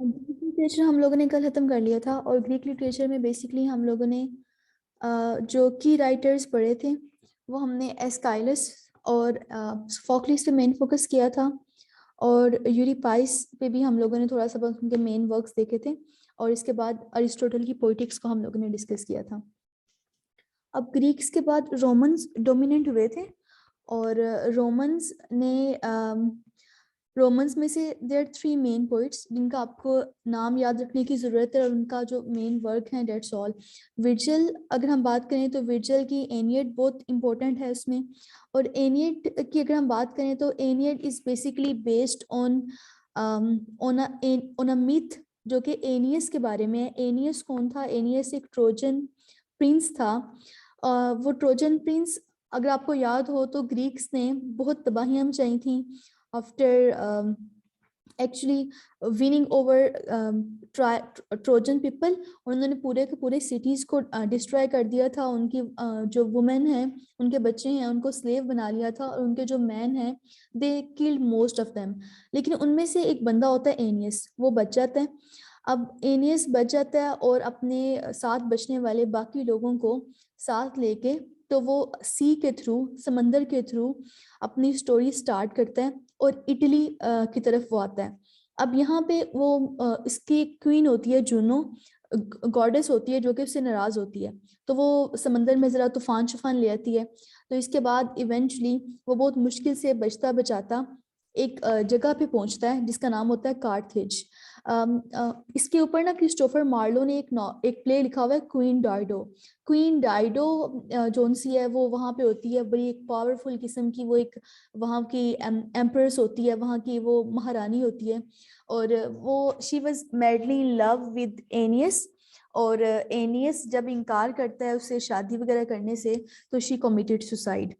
Greek literature हम लोगों ने कल ख़त्म कर लिया था, और ग्रीक लिटरेचर में बेसिकली हम लोगों ने जो की राइटर्स पढ़े थे वो हमने एस्काइलस और फोक्लिस पे मेन फोकस किया था, और यूरिपाइस पे भी हम लोगों ने थोड़ा सा बस उनके मेन वर्क्स देखे थे, और इसके बाद अरिस्टोटल की पोइटिक्स को हम लोगों ने डिस्कस किया था। अब ग्रीक्स के बाद रोमन्स डोमिनेंट हुए थे, और रोमन्स ने रोमन्स में से देयर थ्री मेन पोइट्स जिनका आपको नाम याद रखने की ज़रूरत है, और उनका जो मेन वर्क है डेट्स ऑल। विर्जिल, अगर हम बात करें तो विर्जिल की एनियड बहुत इंपॉर्टेंट है उसमें, और एनियड की अगर हम बात करें तो Aeneid is basically based on on a myth जो कि एनियस के बारे में है। एनियस कौन था? एनियस एक ट्रोजन प्रिंस था। वो ट्रोजन प्रिंस, अगर आपको याद हो तो ग्रीक्स ने बहुत तबाहियां मचाई थी after actually winning over Trojan people. उन्होंने पूरे के पूरे सिटीज़ को डिस्ट्रॉय कर दिया था, उनकी जो वुमेन हैं, उनके बच्चे हैं, उनको स्लेव बना लिया था, और उनके जो मैन हैं they killed most of them. लेकिन उनमें से एक बंदा होता है एनियस, वो बच जाता है। अब एनियस बच जाता है और अपने साथ बचने वाले बाकी लोगों को साथ लेके तो वो सी के थ्रू, समंदर के थ्रू अपनी स्टोरी स्टार्ट करता है, और इटली की तरफ वो आता है। अब यहाँ पे वो इसकी क्वीन होती है जूनो, गॉडेस होती है जो कि उससे नाराज होती है, तो वो समंदर में ज़रा तूफान शफान ले आती है। तो इसके बाद इवेंचुअली वो बहुत मुश्किल से बचता बचाता एक जगह पे पहुंचता है जिसका नाम होता है कार्थेज। इसके ऊपर ना क्रिस्टोफर मार्लो ने एक प्ले लिखा हुआ है, क्वीन डाइडो। क्वीन डाइडो जोन सी है वो वहाँ पे होती है, बड़ी एक पावरफुल किस्म की, वो एक वहाँ की एम्प्रेस होती है, वहाँ की वो महारानी होती है, और वो she was madly in love with एनियस। और एनियस जब इनकार करता है उससे शादी वगैरह करने से, तो शी कमिटेड सुसाइड।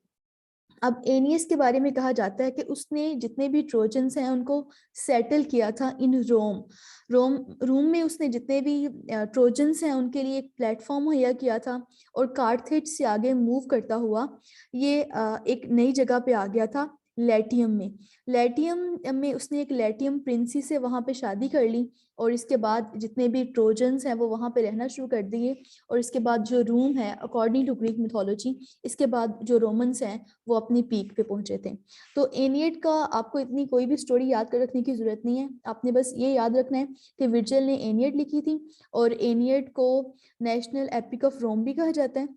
अब एनियस के बारे में कहा जाता है कि उसने जितने भी ट्रोजन्स हैं उनको सेटल किया था इन रोम। रोम में उसने जितने भी ट्रोजन्स हैं उनके लिए एक प्लेटफॉर्म मुहैया किया था, और कार्थेज से आगे मूव करता हुआ ये एक नई जगह पे आ गया था, लैटियम में। लैटियम में उसने एक लैटियम प्रिंसी से वहाँ पे शादी कर ली, और इसके बाद जितने भी ट्रोजन्स हैं वो वहाँ पे रहना शुरू कर दिए। और इसके बाद जो रूम है अकॉर्डिंग टू ग्रीक मिथोलॉजी, इसके बाद जो रोमन्स हैं वो अपनी पीक पे पहुंचे थे। तो एनियड का आपको इतनी कोई भी स्टोरी याद कर रखने की जरूरत नहीं है, आपने बस ये याद रखना है कि विर्जिल ने एनियड लिखी थी, और एनियड को नेशनल एपिक ऑफ रोम भी कहा जाता है,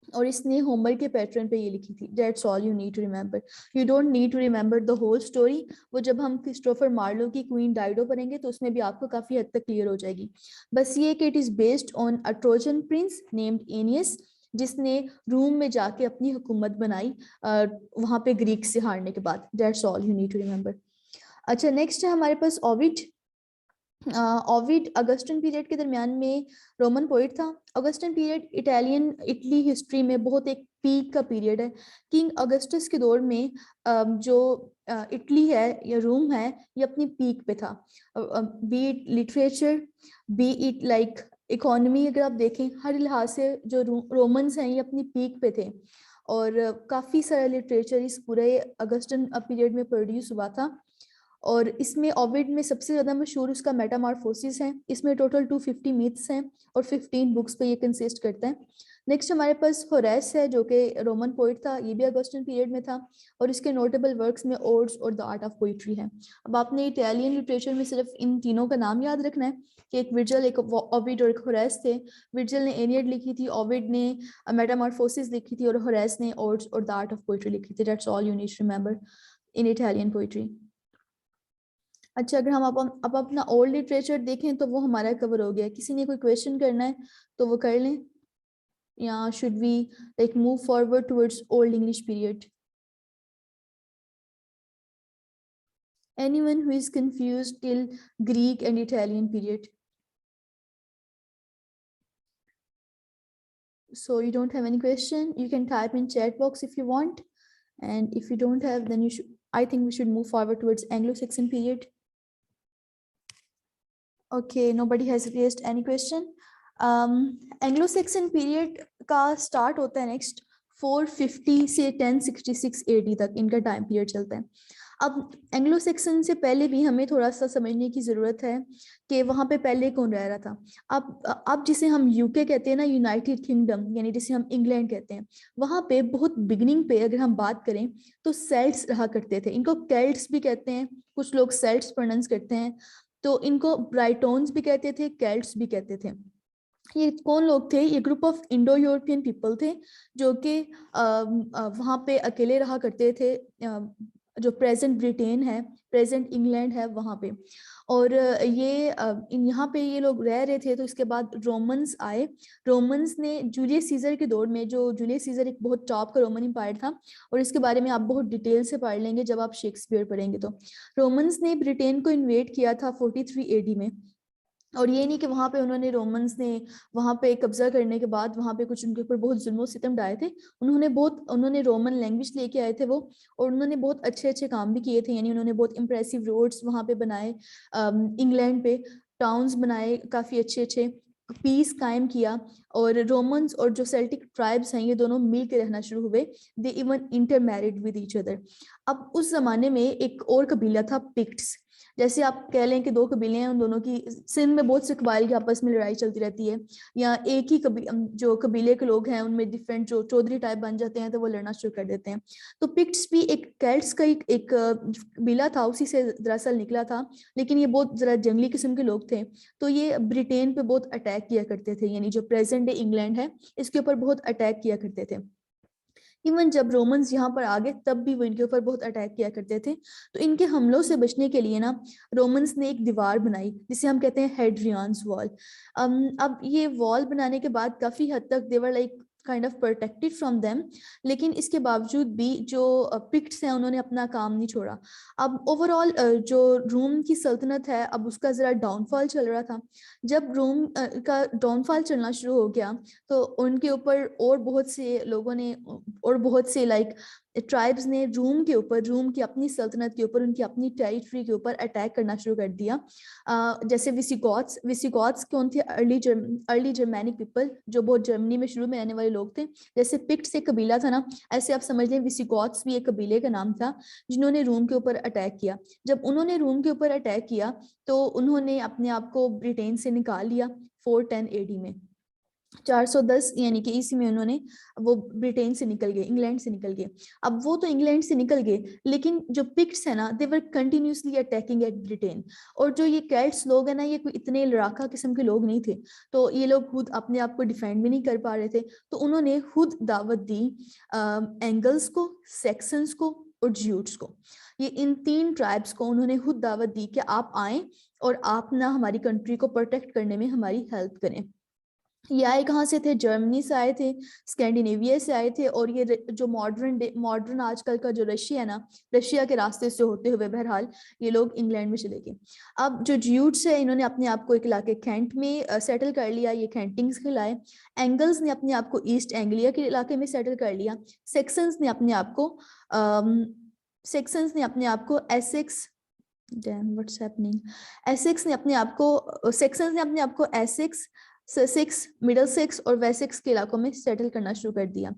और इसने होमर के पैटर्न पे ये लिखी थी। That's all you need to remember. You don't need to remember the whole story. वो जब हम क्रिस्टोफर मार्लो की क्वीन डाइडो पढ़ेंगे तो उसमें भी आपको काफी हद तक क्लियर हो जाएगी। बस ये कि it is based on a Trojan Prince named एनियस, जिसने रूम में जाके अपनी हुकूमत बनाई वहां पे ग्रीक से हारने के बाद। That's all you need to remember. अच्छा, नेक्स्ट है हमारे पास ओविड। ओविड अगस्टन पीरियड के दरमियान में रोमन पोइट था। अगस्टन पीरियड इटली हिस्ट्री में बहुत एक पीक का पीरियड है। किंग अगस्टस के दौर में जो इटली है या रोम है, ये अपनी पीक पे था। B it literature, B it like economy, अगर आप देखें हर लिहाज से जो रोमन्स हैं ये अपनी पीक पे थे, और काफ़ी सारा लिटरेचर इस पूरे अगस्टन पीरियड में प्रोड्यूस हुआ था। और इसमें ओविड में सबसे ज़्यादा मशहूर उसका मेटामॉर्फोसिस है। इसमें टोटल 250 मिथ्स हैं और 15 बुक्स पे ये कंसिस्ट करता है। नेक्स्ट हमारे पास होरेस है जो कि रोमन पोइट था, ये भी अगस्टन पीरियड में था, और इसके नोटेबल वर्क्स में ओड्स और द आर्ट ऑफ पोइट्री है। अब आपने इटालियन लिटरेचर में सिर्फ इन तीनों का नाम याद रखना है कि एक विर्जिल, एक ओविड और एक होरेस थे। विर्जिल ने एनियड लिखी थी, ओविड ने मेटामॉर्फोसिस लिखी थी, और होरेस ने ओड्स और द आर्ट ऑफ पोइट्री लिखी थी। That's all you need to remember in Italian poetry. अच्छा, अगर हम अब अपना ओल्ड लिटरेचर देखें तो वो हमारा कवर हो गया। किसी ने कोई क्वेश्चन करना है तो वो कर लें, या should we like move forward towards old English period? Anyone who is confused till Greek and Italian period? So you don't have any question, you can type in chat box if you want, and if you don't have, then you should, I think we should move forward towards Anglo-Saxon period. Okay, nobody has raised any question. Anglo section period का start होता है next 450 से 1066 AD तक, इनका time period चलता है। अब Anglo section से पहले भी हमें थोड़ा सा समझने की जरूरत है कि वहाँ पे पहले कौन रह रहा था। अब जिसे हम यूके कहते हैं ना, यूनाइटेड किंगडम, यानी जिसे हम इंग्लैंड कहते हैं, वहाँ पे बहुत बिगिनिंग पे अगर हम बात करें तो सेल्ट्स रहा करते थे। इनको केल्ट्स भी कहते हैं, कुछ लोग सेल्ट्स प्रोनाउंस करते हैं, तो इनको ब्राइटोन्स भी कहते थे, केल्ट्स भी कहते थे। ये कौन लोग थे? ये group of Indo European people थे जो कि वहाँ पे अकेले रहा करते थे, जो प्रेजेंट ब्रिटेन है, प्रेजेंट इंग्लैंड है वहाँ पे। और ये यहाँ पे ये लोग रह रहे थे। तो इसके बाद रोमन्स आए। रोमन्स ने जूलियस सीजर के दौर में, जो जूलियस सीजर एक बहुत टॉप का रोमन एम्पायर था, और इसके बारे में आप बहुत डिटेल से पढ़ लेंगे जब आप शेक्सपियर पढ़ेंगे। तो रोमन्स ने ब्रिटेन को इन्वेड किया था 43 एडी में। और ये नहीं कि वहाँ पे उन्होंने, रोमन्स ने वहाँ पे कब्जा करने के बाद वहाँ पे कुछ उनके ऊपर बहुत जुल्म सितम ढाए थे। उन्होंने रोमन लैंग्वेज लेके आए थे वो, और उन्होंने बहुत अच्छे अच्छे काम भी किए थे। यानी उन्होंने बहुत इंप्रेसिव रोड्स वहाँ पे बनाए, इंग्लैंड पे टाउन्स बनाए काफ़ी अच्छे अच्छे, पीस कायम किया। और रोमन्स और जो सेल्टिक ट्राइब्स हैं, ये दोनों मिल के रहना शुरू हुए। They even inter married with each other. अब उस जमाने में एक और कबीला था, पिक्ट्स। जैसे आप कह लें कि दो कबीले हैं, उन दोनों की सिंध में बहुत से कबाइल की आपस में लड़ाई चलती रहती है, या एक ही जो कबीले के लोग हैं उनमें डिफरेंट जो चौधरी टाइप बन जाते हैं, तो वो लड़ना शुरू कर देते हैं। तो पिक्ट्स भी एक केल्ट्स का एक कबीला था, उसी से दरअसल निकला था। लेकिन ये बहुत जरा जंगली किस्म के लोग थे। तो ये ब्रिटेन पे बहुत अटैक किया करते थे, यानी जो प्रेजेंट डे इंग्लैंड है इसके ऊपर बहुत अटैक किया करते थे। इवन जब रोमन्स यहाँ पर आ गए तब भी वो इनके ऊपर बहुत अटैक किया करते थे। तो इनके हमलों से बचने के लिए ना, रोमन्स ने एक दीवार बनाई जिसे हम कहते हैं हेड्रियंस वॉल। अब ये वॉल बनाने के बाद काफी हद तक they were like kind of protected from them. लेकिन इसके बावजूद भी जो पिक्ट्स हैं उन्होंने अपना काम नहीं छोड़ा। अब ओवरऑल जो रोम की सल्तनत है, अब उसका जरा डाउनफॉल चल रहा था। जब रोम का डाउनफॉल चलना शुरू हो गया तो उनके ऊपर और बहुत से लोगों ने, और बहुत से लाइक ट्राइब्स ने रोम के ऊपर, रोम की अपनी सल्तनत के ऊपर, उनकी अपनी टेरिटरी के ऊपर अटैक करना शुरू कर दिया। जैसे विसिगॉथ्स। विसिगॉथ्स कौन थे? अर्ली जर्मैनिक पीपल, जो बहुत जर्मनी में शुरू में रहने वाले लोग थे। जैसे पिक्ट्स एक कबीला था ना, ऐसे आप समझ लें विसिगॉथ्स भी एक कबीले का नाम था जिन्होंने रोम के ऊपर अटैक किया। जब उन्होंने रोम के ऊपर अटैक किया तो उन्होंने अपने आप को ब्रिटेन से निकाल लिया 410 एडी में। 410 यानी कि ईस्वी में उन्होंने, वो ब्रिटेन से निकल गए, इंग्लैंड से निकल गए। अब वो तो इंग्लैंड से निकल गए, लेकिन जो पिक्ट्स है ना, दे वर कंटिन्यूसली अटैकिंग एट ब्रिटेन। और जो ये केल्ट्स लोग हैं ना, ये कोई इतने लड़ाका किस्म के लोग नहीं थे। तो ये लोग खुद अपने आप को डिफेंड भी नहीं कर पा रहे थे। तो उन्होंने खुद दावत दी एंगल्स को, सेक्सन्स को और ज्यूट्स को। ये इन 3 ट्राइब्स को उन्होंने खुद दावत दी कि आप आए और आप ना हमारी कंट्री को प्रोटेक्ट करने में हमारी हेल्प करें। ये आए कहाँ से थे? जर्मनी से आए थे, स्कैंडिनेविया से आए थे। और ये जो मॉडर्न आजकल का जो रशिया है ना, रशिया के रास्ते से होते हुए बहरहाल ये लोग इंग्लैंड में चले गए। अब जो ज्यूट्स है, इन्होंने अपने आप को एक इलाके कैंट में सेटल कर लिया, ये कैंटिंग्स कहलाए। एंगल्स ने अपने आप को ईस्ट एंग्लिया के इलाके में सेटल कर लिया। सेक्सन्स ने अपने आप को एसेक्स, व्हाट्स हैपनिंग, एसेक्स ने अपने आप को, सेक्सन्स ने अपने आप को एसेक्स, ससेक्स, मिडल सेक्स और वेसेक्स के इलाकों में सेटल करना शुरू कर दिया।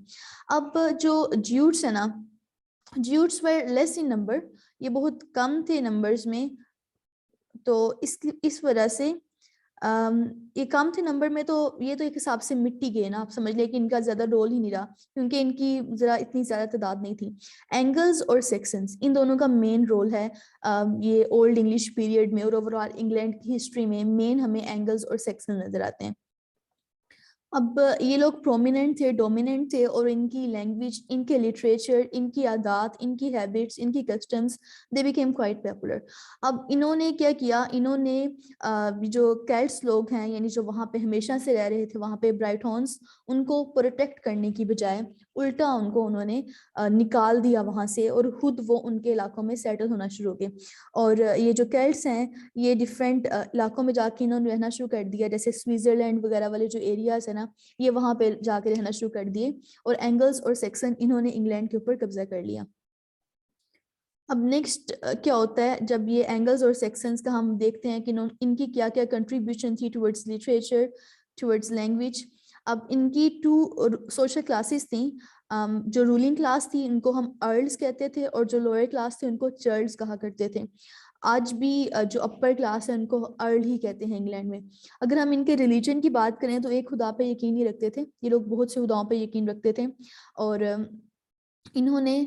अब जो ज्यूट्स है ना, Jutes were less in number, ये बहुत कम थे नंबर्स में। तो इस वजह से ये कम थे नंबर में, तो ये तो एक हिसाब से मिट्टी गए ना, आप समझ लें कि इनका ज्यादा रोल ही नहीं रहा, क्योंकि इनकी जरा इतनी ज्यादा तादाद नहीं थी। एंगल्स और सेक्शंस, इन दोनों का मेन रोल है ये ओल्ड इंग्लिश पीरियड में और ओवरऑल इंग्लैंड की हिस्ट्री में मेन हमें एंगल्स और सेक्शन नजर आते हैं। अब ये लोग प्रोमिनेंट थे, डोमिनेंट थे, और इनकी लैंग्वेज, इनके लिटरेचर, इनकी आदात, इनकी हैबिट्स, इनकी customs, they became quite popular. अब इन्होंने क्या किया? इन्होंने जो केल्ट्स लोग हैं, यानी जो वहाँ पे हमेशा से रह रहे थे, वहाँ पे ब्राइटॉन्स, उनको प्रोटेक्ट करने की बजाय उल्टा उनको उन्होंने निकाल दिया वहाँ से, और खुद वो उनके इलाकों में सेटल होना शुरू हो गए। और ये जो केल्ट्स हैं, ये डिफरेंट इलाकों में जाके इन्होंने रहना शुरू कर दिया। जैसे स्विट्जरलैंड वगैरह वाले जो एरियाज है ना, ये वहां पे जाके रहना शुरू कर दिए। और एंगल्स और सेक्सन, इन्होंने इंग्लैंड के ऊपर कब्जा कर लिया। अब नेक्स्ट क्या होता है जब ये एंगल्स और सेक्शंस का हम देखते हैं कि इनकी क्या क्या कंट्रीब्यूशन थी टुवर्ड्स लिटरेचर, टुवर्ड्स लैंग्वेज। अब इनकी 2 सोशल क्लासेस थी। जो रूलिंग क्लास थी उनको हम अर्ल्स कहते थे और जो लोअर क्लास थे उनको चर्ल्स कहा करते थे। आज भी जो अपर क्लास है उनको अर्ल ही कहते हैं इंग्लैंड में। अगर हम इनके रिलीजन की बात करें तो एक खुदा पे यकीन नहीं रखते थे ये लोग, बहुत से खुदाओं पे यकीन रखते थे। और इन्होंने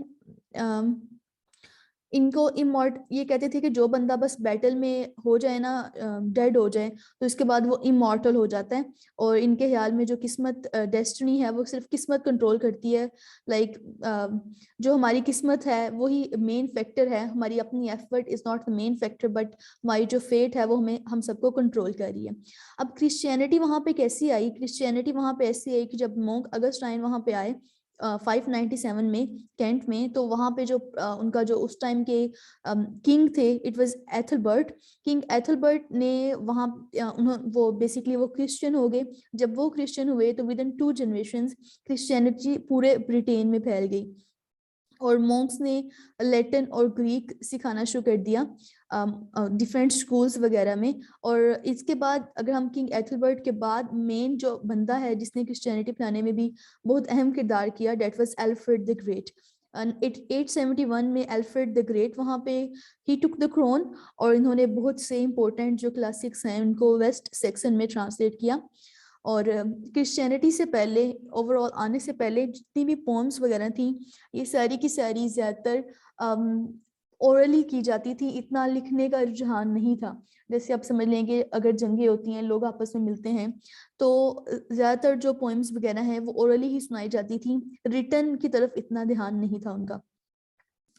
इनको इमॉर्ट ये कहते थे कि जो बंदा बस बैटल में हो जाए ना, डेड हो जाए, तो इसके बाद वो इमॉर्टल हो जाता है। और इनके ख्याल में जो किस्मत, डेस्टिनी है, वो सिर्फ किस्मत कंट्रोल करती है। लाइक जो हमारी किस्मत है वही मेन फैक्टर है, हमारी अपनी effort is not the main factor, but हमारी जो फेट है वो हमें, हम सबको कंट्रोल कर रही है। अब क्रिश्चियनिटी वहाँ पे कैसी आई? क्रिश्चियनिटी वहाँ पे ऐसी आई कि जब मोंक अगस्टाइन वहाँ पे आए 597 में कैंट में, तो वहाँ पे जो उनका जो उस टाइम के किंग थे, इट वाज एथलबर्ट। किंग एथलबर्ट ने वहाँ वो बेसिकली वो क्रिश्चियन हो गए। जब वो क्रिश्चियन हुए तो विद इन 2 जनरेशंस क्रिश्चियनिटी पूरे ब्रिटेन में फैल गई और मॉन्क्स ने लैटिन और ग्रीक सिखाना शुरू कर दिया डिफरेंट स्कूल्स वगैरह में। और इसके बाद अगर हम किंग एथलबर्ट के बाद मेन जो बंदा है जिसने क्रिश्चियनिटी फैलाने में भी बहुत अहम किरदार किया, that was Alfred the Great. 871 में एल्फ्रेड द ग्रेट वहाँ पे ही टुक द क्रोन, और इन्होंने बहुत से इंपॉर्टेंट जो क्लासिक्स हैं उनको वेस्ट सेक्शन में ट्रांसलेट किया। और क्रिश्चियनिटी से पहले, ओवरऑल आने से पहले जितनी भी पोम्स वगैरह थी, ये सारी की सारी ज्यादातर ओरली की जाती थी, इतना लिखने का रुझान नहीं था। जैसे आप समझ लेंगे अगर जंगें होती हैं, लोग आपस में मिलते हैं, तो ज्यादातर जो पोएम्स वगैरह हैं वो ओरली ही सुनाई जाती थी, रिटन की तरफ इतना ध्यान नहीं था उनका।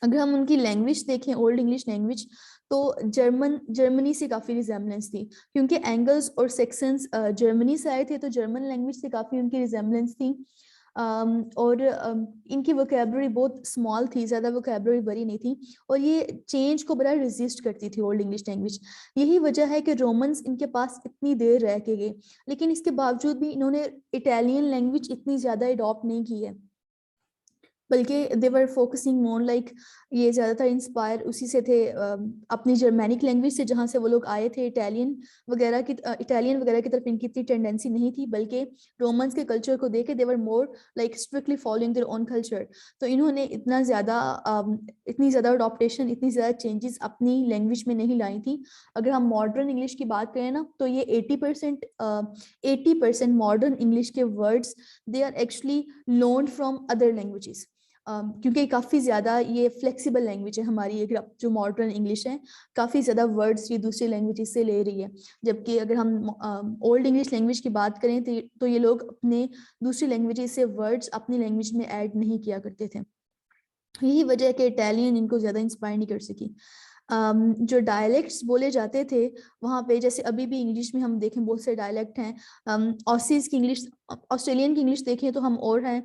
अगर हम उनकी लैंग्वेज देखें, ओल्ड इंग्लिश लैंग्वेज, तो जर्मनी से काफ़ी रिजेम्बलेंस थी, क्योंकि एंगल्स और सेक्शंस जर्मनी से आए थे, तो जर्मन लैंग्वेज से काफ़ी उनकी रिजेम्बलेंस थी। और इनकी वोकेबलरी बहुत स्मॉल थी, ज़्यादा वोकेबलरी बड़ी नहीं थी, और ये चेंज को बड़ा रेजिस्ट करती थी ओल्ड इंग्लिश लैंग्वेज। यही वजह है कि रोमन्स इनके पास इतनी देर रह के गए, लेकिन इसके बावजूद भी इन्होंने इटालियन लैंग्वेज इतनी ज़्यादा अडॉप्ट नहीं की है, बल्कि दे वर फोकसिंग मोर लाइक, ये ज़्यादातर इंस्पायर उसी से थे, अपनी जर्मैनिक लैंग्वेज से, जहाँ से वो लोग आए थे। इटालियन वगैरह की तरफ इनकी इतनी टेंडेंसी नहीं थी, बल्कि रोमन्स के कल्चर को देख के they were more like strictly following their own culture. तो इन्होंने इतनी ज़्यादा अडॉप्टेशन, इतनी ज़्यादा चेंजेस अपनी लैंग्वेज में नहीं लाई थी। अगर हम मॉडर्न इंग्लिश की बात करें ना, तो ये 80% मॉडर्न इंग्लिश के words they are actually loaned from other languages, क्योंकि काफ़ी ज़्यादा ये फ्लेक्सिबल लैंग्वेज है हमारी, ये जो मॉडर्न इंग्लिश है, काफ़ी ज़्यादा वर्ड्स ये दूसरी लैंग्वेजेस से ले रही है। जबकि अगर हम ओल्ड इंग्लिश लैंग्वेज की बात करें तो ये लोग अपने दूसरी लैंग्वेजेस से वर्ड्स अपनी लैंग्वेज में ऐड नहीं किया करते थे। यही वजह है कि इटालियन इनको ज़्यादा इंस्पायर नहीं कर सकी। जो डायलेक्ट्स बोले जाते थे वहाँ पे, जैसे अभी भी इंग्लिश में हम देखें बहुत से डायलेक्ट हैं। ऑसीज की इंग्लिश, ऑस्ट्रेलियन की इंग्लिश देखें तो हम और हैं,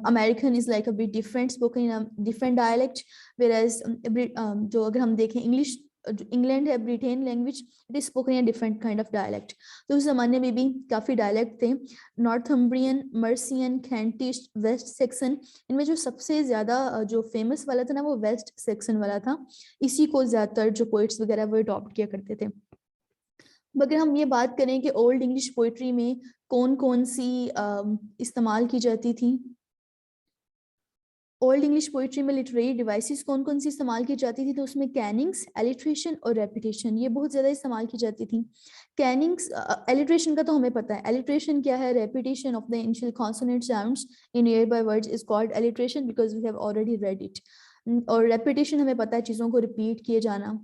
American is like a bit different, spoken in different dialect, whereas जो अगर हम देखें इंग्लिश, जो इंग्लैंड है, Britain language, it is spoken in different kind of dialect. तो उस जमाने में भी काफ़ी डायलेक्ट थे, Northumbrian, Mercian, Kentish, West Saxon. इनमें जो सबसे ज़्यादा जो फेमस वाला था ना, वो वेस्ट सेक्सन वाला था। इसी को ज़्यादातर जो पोइट्स वगैरह वो अडॉप्ट किया करते थे। अगर हम ये बात करें कि ओल्ड इंग्लिश पोइट्री में कौन कौन सी इस्तेमाल की जाती थी, ओल्ड इंग्लिश पोइट्री में लिटरेरी डिवाइसेस कौन कौन सी इस्तेमाल की जाती थी, तो उसमें कैनिंग्स, एलिट्रेशन और रेपिटेशन, ये बहुत ज़्यादा इस्तेमाल की जाती थी। कैनिंग्स, एलिट्रेशन का तो हमें पता है, एलिट्रेशन क्या है? Repetition of the initial consonant sounds in nearby words is called alliteration because we have already read it. और रेपिटेशन हमें पता है, चीज़ों को रिपीट किए जाना,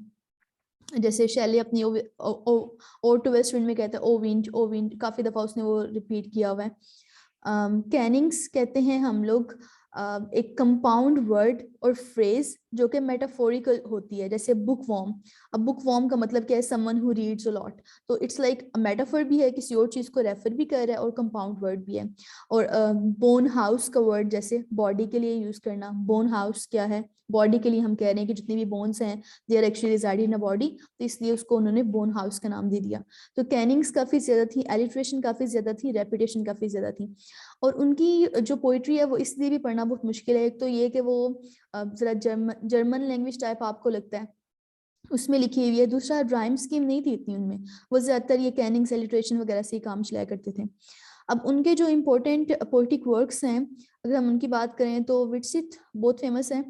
जैसे शैली अपनी ओ टू वेस्ट विंड में कहता है ओ विंड, काफ़ी दफ़ा उसने वो रिपीट किया हुआ है। कैनिंग्स कहते हैं हम लोग एक कंपाउंड वर्ड और फ्रेज जो कि मेटाफोरिकल होती है, जैसे बुक वॉर्म। अब बुक वॉर्म का मतलब क्या है? Someone who reads a lot. तो इट्स लाइक मेटाफोर भी है, किसी और चीज़ को रेफर भी कर रहा है, और कंपाउंड वर्ड भी है। और बोन हाउस का वर्ड, जैसे बॉडी के लिए यूज़ करना। बोन हाउस क्या है? बॉडी के लिए हम कह रहे हैं कि जितनी भी बोन्स हैं they are actually rigid in a body, तो इसलिए उसको उन्होंने बोन हाउस का नाम दे दिया। तो कैनिंग्स काफ़ी ज़्यादा थी, एलिट्रेशन काफ़ी ज़्यादा थी, रेपिटेशन काफ़ी ज़्यादा थी। और उनकी जो पोइट्री है वो इसलिए भी पढ़ना बहुत मुश्किल है। एक तो ये कि वो ज़रा जर्मन लैंग्वेज टाइप आपको लगता है, उसमें लिखी हुई है। दूसरा, राइम स्कीम नहीं थी इतनी उनमें, वो ज़्यादातर ये कैनिंग्स, एलिट्रेशन वगैरह से ही काम चलाया करते थे। अब उनके जो इम्पोर्टेंट पोइटिक वर्क्स हैं, अगर हम उनकी बात करें तो विटसिथ बहुत फेमस है।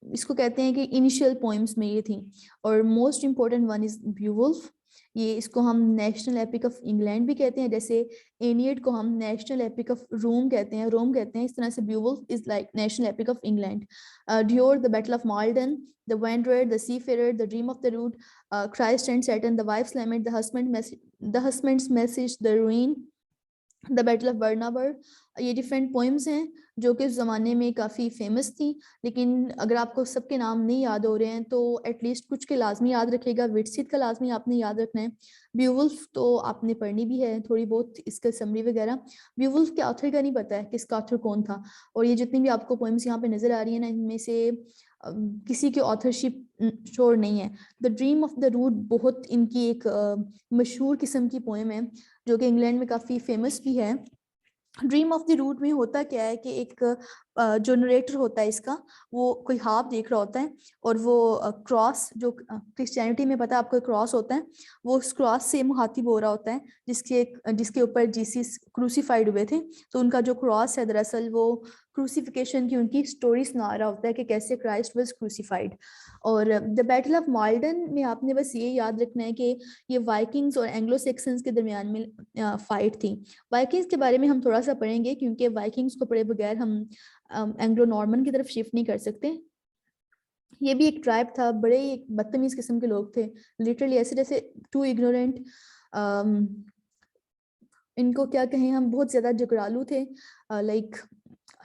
इसको कहते हैं कि इनिशियल पोएम्स में ये थी। और मोस्ट इम्पोर्टेंट वन इज ब्यूवुल्फ। ये इसको हम नेशनल एपिक ऑफ इंग्लैंड भी कहते हैं, जैसे एनियड को हम नेशनल एपिक ऑफ रोम कहते हैं, इस तरह से Beowulf is like national epic of England. Deor, the battle of Maldon, the wanderer, the seafarer, the dream of the rood, Christ and Saturn, the wife's lament, the husband's message, the ruin, the battle of Brunanburh. ये different poems हैं जो कि उस ज़माने में काफ़ी famous थी। लेकिन अगर आपको सबके नाम नहीं याद हो रहे हैं तो एटलीस्ट कुछ के लाजमी याद रखेगा। विटसिथ का लाजमी आपने याद रखना है। ब्यूवुल्फ तो आपने पढ़नी भी है थोड़ी बहुत, इसका समरी वगैरह। ब्यूवुल्फ के ऑथर का नहीं पता है, किसका ऑथर कौन था। और ये जितनी भी आपको पोइम्स यहाँ पे नज़र आ रही है ना, इनमें से किसी की ऑथरशिप श्योर नहीं है। The dream of the rood बहुत इनकी एक मशहूर किस्म की पोएम है जो कि इंग्लैंड में काफ़ी फेमस भी है। ड्रीम ऑफ द रूट में होता क्या है कि एक जो नरेटर होता है इसका, वो कोई हाफ देख रहा होता है और वो क्रॉस, जो क्रिश्चियनिटी में पता है आपको क्रॉस होता है, वो उस क्रॉस से मुखातिब हो रहा होता है जिसके ऊपर जीसस क्रूसीफाइड हुए थे। तो उनका जो क्रॉस है दरअसल वो क्रूसीफिकेशन की उनकी स्टोरी सुना रहा होता है कि कैसे क्राइस्ट वाज क्रूसीफाइड। और द बैटल ऑफ माल्डन में आपने बस ये याद रखना है कि ये वाइकिंग्स और एंग्लो सेक्सन्स के दरमियान में फाइट थी। वाइकिंग्स के बारे में हम थोड़ा सा पढ़ेंगे क्योंकि वाइकिंग्स को पढ़े बगैर हम एंग्लो नॉर्मन की तरफ शिफ्ट नहीं कर सकते। ये भी एक ट्राइब था, बड़े ही एक बदतमीज किस्म के लोग थे, लिटरली ऐसे जैसे टू इग्नोरेंट, इनको क्या कहें हम, बहुत ज़्यादा जगरालू थे, लाइक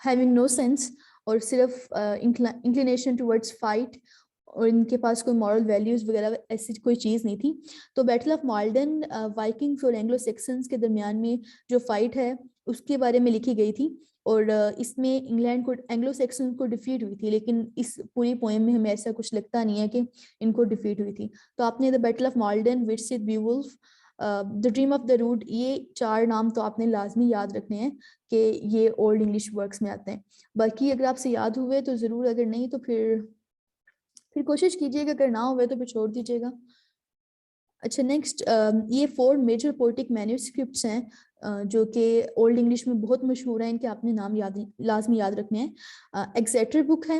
हैविंग नो सेंस, और सिर्फ इंक्लिनेशन टुवर्ड्स फाइट, और इनके पास कोई मॉरल वैल्यूज़ वगैरह ऐसी कोई चीज़ नहीं थी। तो बैटल ऑफ माल्डन वाइकिंग्स और एंग्लो सेक्सन्स के दरमियान में जो फाइट है उसके बारे में लिखी गई थी। और इसमें इंग्लैंड को, एंग्लो सेक्सन्स को डिफीट हुई थी, लेकिन इस पूरी पोएम में हमें ऐसा कुछ लगता नहीं है कि इनको डिफीट हुई थी। तो आपने the battle of Maldon, Widsith, Beowulf, the dream of the rood, ये 4 नाम तो आपने लाजमी याद रखने हैं कि ये ओल्ड इंग्लिश वर्क्स में आते हैं। बाकी अगर आपसे याद हुए तो ज़रूर, अगर नहीं तो फिर कोशिश कीजिएगा, अगर ना हुए तो फिर छोड़ दीजिएगा। अच्छा, नेक्स्ट, ये 4 मेजर पोएटिक मैन्युस्क्रिप्ट्स हैं जो कि ओल्ड इंग्लिश में बहुत मशहूर हैं, इनके आपने नाम लाजमी याद रखने हैं। एक्सेटर बुक है।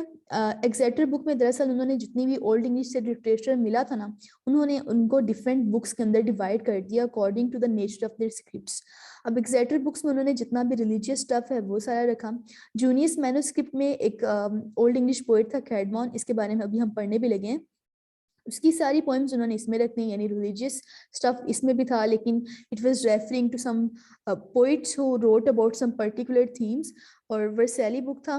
एक्सेटर बुक में दरअसल उन्होंने जितनी भी ओल्ड इंग्लिश से लिटरेचर मिला था ना, उन्होंने उनको डिफरेंट बुक्स के अंदर डिवाइड कर दिया according to the nature of their scripts. अब एक्सेटर बुक्स में उन्होंने जितना भी रिलीजियस स्टफ है वो सारा रखा। जूनियस मैन्युस्क्रिप्ट में एक ओल्ड इंग्लिश पोएट था कैडमॉन, इसके बारे में अभी हम पढ़ने भी लगे हैं। उसकी सारी पोएम्स उन्होंने इसमें रखनी, यानी रिलीजियस स्टफ इसमें भी था, लेकिन it was referring to some poets who wrote about some particular themes. और वर्सेली बुक था,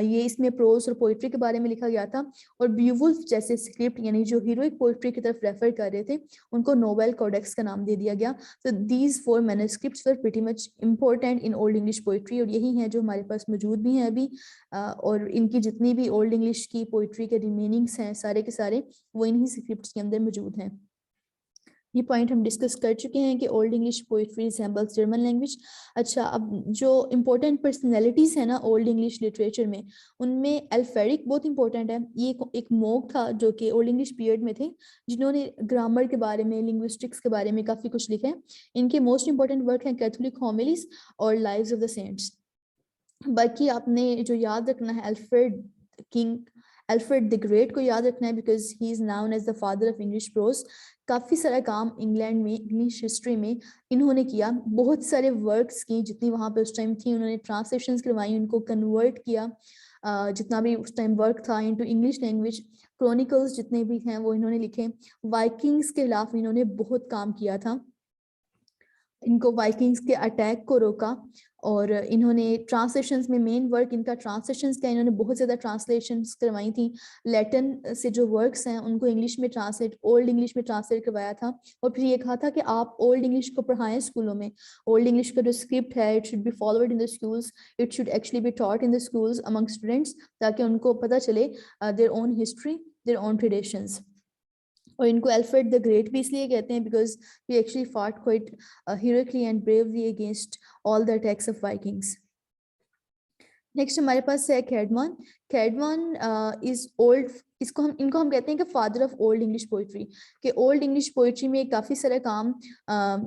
ये इसमें प्रोज और पोइट्री के बारे में लिखा गया था। और ब्यूवुल्फ जैसे स्क्रिप्ट, यानी जो हीरोइक पोइट्री की तरफ रेफर कर रहे थे, उनको नोवेल कोडेक्स का नाम दे दिया गया। तो these 4 manuscripts were pretty much important in old English poetry, और यही हैं जो हमारे पास मौजूद भी हैं अभी। और इनकी जितनी भी ओल्ड इंग्लिश की पोइट्री के रिमेनिंग्स हैं सारे के सारे, वो इन्हीं स्क्रिप्ट्स के अंदर मौजूद हैं। ये पॉइंट हम डिस्कस कर चुके हैं कि old English poetry resembles German language. अच्छा, अब जो इम्पोर्टेंट पर्सनैलिटीज़ हैं ना ओल्ड इंग्लिश लिटरेचर में, उनमें अल्फेरिक बहुत इंपॉर्टेंट है। ये एक मोग था जो कि ओल्ड इंग्लिश पीरियड में थे, जिन्होंने ग्रामर के बारे में, लिंग्विस्टिक्स के बारे में काफ़ी कुछ लिखा है। इनके मोस्ट इंपॉर्टेंट वर्क हैं कैथोलिक होमिलीज और लाइव्स ऑफ द सेंट्स। बाकी आपने जो याद रखना है, अल्फ्रेड द ग्रेट को याद रखना है, because he is known as the father of English prose. काफ़ी सारा काम इंग्लैंड में इंग्लिश हिस्ट्री में इन्होंने किया, बहुत सारे वर्क्स की जितनी वहाँ पे उस टाइम थी, उन्होंने ट्रांसलेशंस करवाई, उनको कन्वर्ट किया, जितना भी उस टाइम वर्क था इनटू इंग्लिश लैंग्वेज। क्रॉनिकल्स जितने भी हैं वो इन्होंने लिखे। वाइकिंग्स के खिलाफ इन्होंने बहुत काम किया था, इनको वाइकिंग्स के अटैक को रोका। और इन्होंने ट्रांसलेशंस में, मेन वर्क इनका ट्रांसलेशंस का, इन्होंने बहुत ज़्यादा ट्रांसलेशंस करवाई थी। लैटिन से जो वर्क्स हैं उनको इंग्लिश में ट्रांसलेट, ओल्ड इंग्लिश में ट्रांसलेट करवाया था। और फिर ये कहा था कि आप ओल्ड इंग्लिश को पढ़ाएं स्कूलों में। ओल्ड इंग्लिश का जो स्क्रिप्ट है, it should be followed in the schools, it should actually be taught in the schools among students, ताकि उनको पता चले their own history, their own traditions. और इनको अल्फ्रेड द ग्रेट भी इसलिए कहते हैं because he actually fought quite heroically and bravely against all the attacks of Vikings. Next हमारे पास है कैडमॉन। कैडमॉन इज ओल्ड, इनको हम कहते हैं कि father of old English poetry. कि ओल्ड इंग्लिश पोइट्री में काफ़ी सारा काम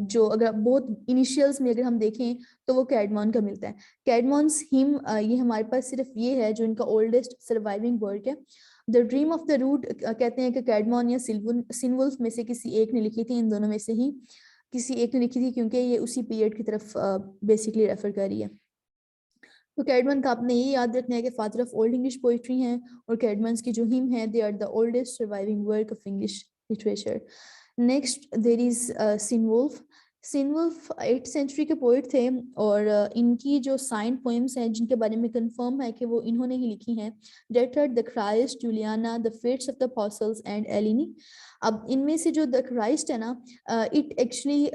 जो अगर बहुत इनिशियल्स में अगर हम देखें तो वो कैडमॉन का मिलता है। कैडमॉन्स हिम ये हमारे पास सिर्फ ये है जो इनका ओल्डेस्ट सर्वाइविंग वर्क है। The dream of the rood कहते हैं कि कैडमॉन या सिनवुल्फ में से किसी एक ने लिखी थी, इन दोनों में से ही किसी एक ने लिखी थी, क्योंकि ये उसी पीरियड की तरफ बेसिकली रेफर कर रही है। तो कैडमन का आपने ये याद रखना है कि father of old English poetry हैं, और कैडमन्स की जो हिम है they are the oldest surviving work of English literature. Next there is Cynewulf. Cynewulf 8th century के पोइट थे, और इनकी जो साइंड पोएम्स हैं जिनके बारे में कंफर्म है कि वो इन्होंने ही लिखी हैं, that are the Christ, Juliana, the fates of the apostles and Elene. अब इनमें से जो द क्राइस्ट है ना, it actually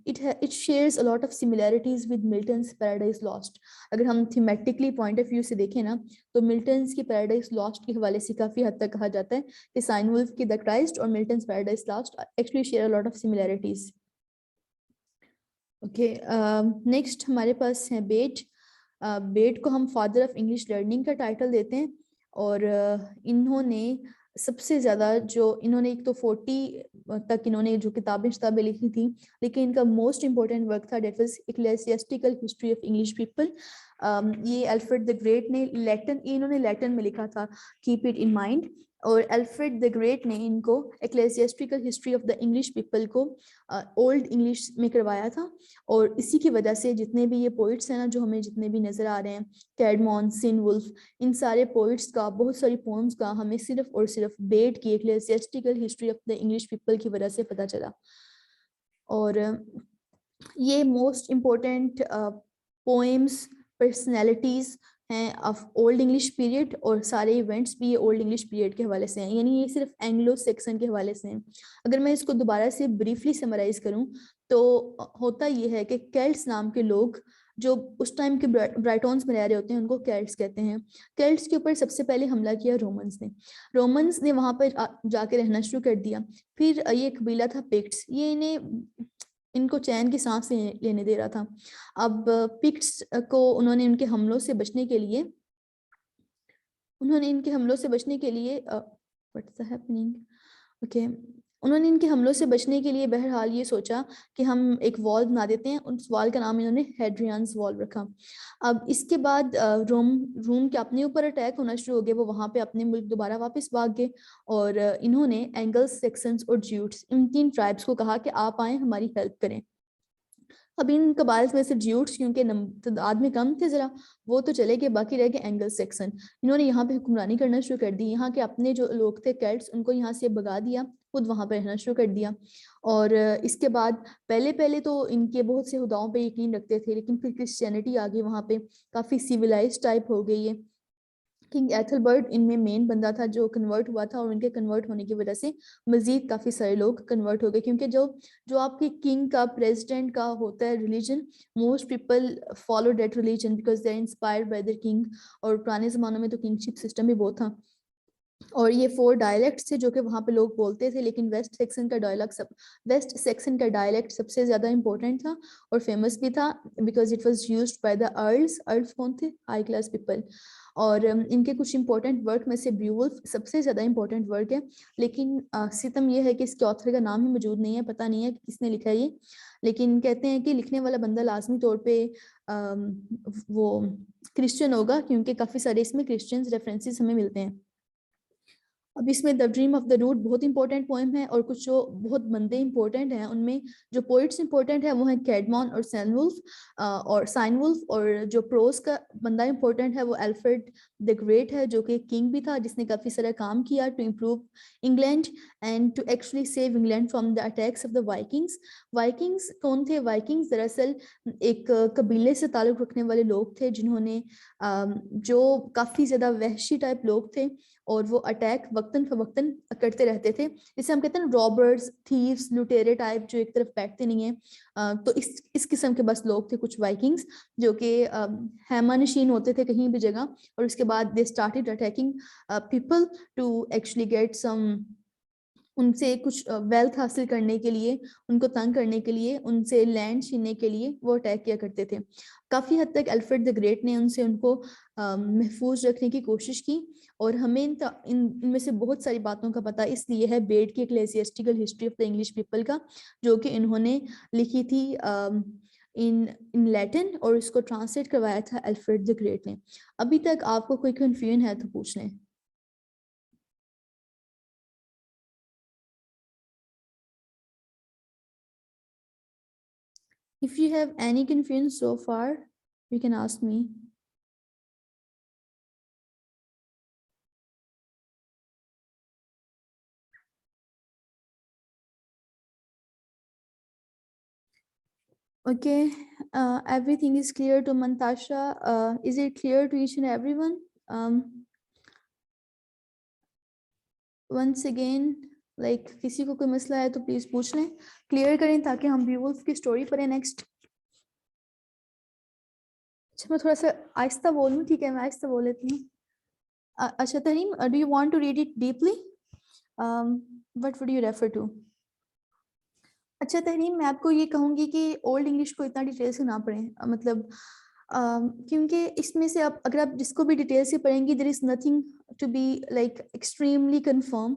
it shares a lot of similarities with Milton's paradise lost. अगर हम थीमेटिकली पॉइंट ऑफ व्यू से देखें ना, तो मिल्टन्स की पैराडाइज लॉस्ट के हवाले से काफ़ी हद तक कहा जाता है कि साइनवुल्फ की द क्राइस्ट और Milton's paradise lost actually share a lot of similarities. Okay, next हमारे पास है बेट। बेट को हम फादर ऑफ इंग्लिश लर्निंग का टाइटल देते हैं, और इन्होंने सबसे ज़्यादा जो इन्होंने एक तो 40 तक इन्होंने जो किताबें लिखी थी, लेकिन इनका मोस्ट इम्पोर्टेंट वर्क था that was ecclesiastical history of English people. ये अल्फ्रेड द ग्रेट ने लैटिन, इन्होंने लैटिन में लिखा था, कीप इट इन माइंड। और अल्फ्रेड द ग्रेट ने इनको ecclesiastical history of the English people को ओल्ड इंग्लिश में करवाया था। और इसी की वजह से जितने भी ये पोइट्स हैं ना जो हमें जितने भी नज़र आ रहे हैं, कैडमॉन, सिनवुल्फ, इन सारे पोइट्स का, बहुत सारी पोम्स का हमें सिर्फ और सिर्फ बेट की ecclesiastical history of the English people की वजह से पता चला। और ये मोस्ट इम्पोर्टेंट पोएम्स, पर्सनैलिटीज़ हैं ऑफ ओल्ड इंग्लिश पीरियड, और सारे इवेंट्स भी ये ओल्ड इंग्लिश पीरियड के हवाले से हैं, यानी ये सिर्फ एंग्लो सेक्सन के हवाले से हैं। अगर मैं इसको दोबारा से ब्रीफली समराइज करूं तो होता ये है कि केल्ट्स नाम के लोग जो उस टाइम के ब्राइटॉन्स में रह रहे होते हैं उनको केल्ट्स कहते हैं। केल्ट्स के ऊपर सबसे पहले हमला किया रोमन्स ने वहां पर जाके रहना शुरू कर दिया। फिर ये कबीला था पिक्ट्स, ये इनको चैन की सांस लेने दे रहा था। अब पिक्ट्स को उन्होंने इनके हमलों से बचने के लिए व्हाट्स हैपनिंग, ओके, उन्होंने इनके हमलों से बचने के लिए बहरहाल ये सोचा कि हम एक वॉल बना देते हैं। उस वॉल का नाम इन्होंने हेड्रियंस वॉल रखा। अब इसके बाद रोम के अपने ऊपर अटैक होना शुरू हो गया, वो वहाँ पे अपने मुल्क दोबारा वापस भाग गए। और इन्होंने एंगल्स, सेक्सन्स और ज्यूट्स, इन 3 ट्राइब्स को कहा कि आप आए हमारी हेल्प करें। अब इन कबाइल्स में से ज्यूट्स क्योंकि तादाद में कम थे ज़रा, वो तो चले गए, बाकी रह गए एंगल सेक्शन। इन्होंने यहाँ पे हुक्मरानी करना शुरू कर दी। यहाँ के अपने जो लोग थे केल्ट्स, उनको यहाँ से भगा दिया, खुद वहाँ पर रहना शुरू कर दिया। और इसके बाद पहले पहले तो इनके बहुत से खुदाओं पे यकीन रखते थे, लेकिन फिर क्रिश्चियनिटी आ गई वहाँ पे, काफ़ी सिविलाइज टाइप हो गई है। किंग एथलबर्ट इनमें मेन बंदा था जो कन्वर्ट हुआ था, और उनके कन्वर्ट होने की वजह से मजीद काफ़ी सारे लोग कन्वर्ट हो गए, क्योंकि जो जो आपके किंग का, प्रेसिडेंट का होता है religion, most people follow that religion because they are inspired by the king. और पुराने ज़मानों में तो किंगशिप सिस्टम भी बहुत था। और ये 4 डायलेक्ट्स थे जो कि वहाँ पे लोग बोलते थे, लेकिन वेस्ट सेक्शन का डायलेक्ट सबसे ज़्यादा इंपॉर्टेंट था और फेमस भी था, because it was used by the earls. Earls कौन थे? High class people. और इनके कुछ इंपॉर्टेंट वर्क में से ब्यूवुल्फ सबसे ज़्यादा इंपॉर्टेंट वर्क है, लेकिन सितम यह है कि इसके ऑथर का नाम ही मौजूद नहीं है, पता नहीं है कि किसने लिखा है ये। लेकिन कहते हैं कि लिखने वाला बंदा लाजमी तौर पे वो क्रिश्चियन होगा, क्योंकि काफ़ी सारे इसमें क्रिश्चियंस रेफरेंसेस हमें मिलते हैं। अब इसमें the dream of the rood बहुत इंपॉर्टेंट पोएम है, और कुछ जो बहुत बंदे इंपॉर्टेंट हैं उनमें जो पोइट्स इंपॉर्टेंट है वो हैं कैडमॉन और साइनवुल्फ। और जो प्रोज का बंदा इंपॉर्टेंट है वो अल्फ्रेड द ग्रेट है, जो कि किंग भी था, जिसने काफ़ी सारा काम किया to improve England and to actually save England from the attacks of the Vikings. Vikings कौन थे? वाइकिंग्स दरअसल एक कबीले से ताल्लुक़ रखने वाले लोग थे, जिन्होंने जो काफ़ी ज़्यादा वहशी टाइप लोग थे, और वो अटैक वक्तन फवक्तन करते रहते थे। जिसे हम कहते हैं रॉबर्स, थीव्स, लुटेरे टाइप, जो एक तरफ बैठते नहीं हैं। तो इस किस्म के बस लोग थे कुछ वाइकिंग्स, जो कि हैमानशीन होते थे कहीं भी जगह। और उसके बाद they started attacking people to actually get some उनसे कुछ वेल्थ हासिल करने के लिए, उनको तंग करने के लिए, उनसे लैंड छीनने के लिए वो अटैक किया करते थे। काफ़ी हद तक अल्फ्रेड द ग्रेट ने उनको महफूज रखने की कोशिश की। और हमें इनमें से बहुत सारी बातों का पता इसलिए है बेड की ecclesiastical history of the English people का, जो कि इन्होंने लिखी थी इन इन लैटिन, और इसको ट्रांसलेट करवाया था अल्फ्रेड द ग्रेट ने। अभी तक आपको कोई कंफ्यूजन है तो पूछ लें। If you have any confusion so far, you can ask me. Okay, everything is clear to Mantasha. Is it clear to each and everyone? Once again, like किसी को कोई मसला है तो प्लीज पूछ लें, क्लियर करें ताकि हम बीवुल्फ की स्टोरी पढ़ें नेक्स्ट। अच्छा मैं थोड़ा सा आहिस्ता बोलूँ, ठीक है मैं आहिस्ता बोल लेती हूँ। अच्छा Tahreem, do you want to read it deeply? What would you refer to? अच्छा तहरीम, मैं आपको ये कहूँगी कि ओल्ड इंग्लिश को इतना डिटेल से ना पढ़ें, मतलब क्योंकि इसमें से आप अगर आप जिसको भी डिटेल से पढ़ेंगी there is nothing to be like extremely confirm.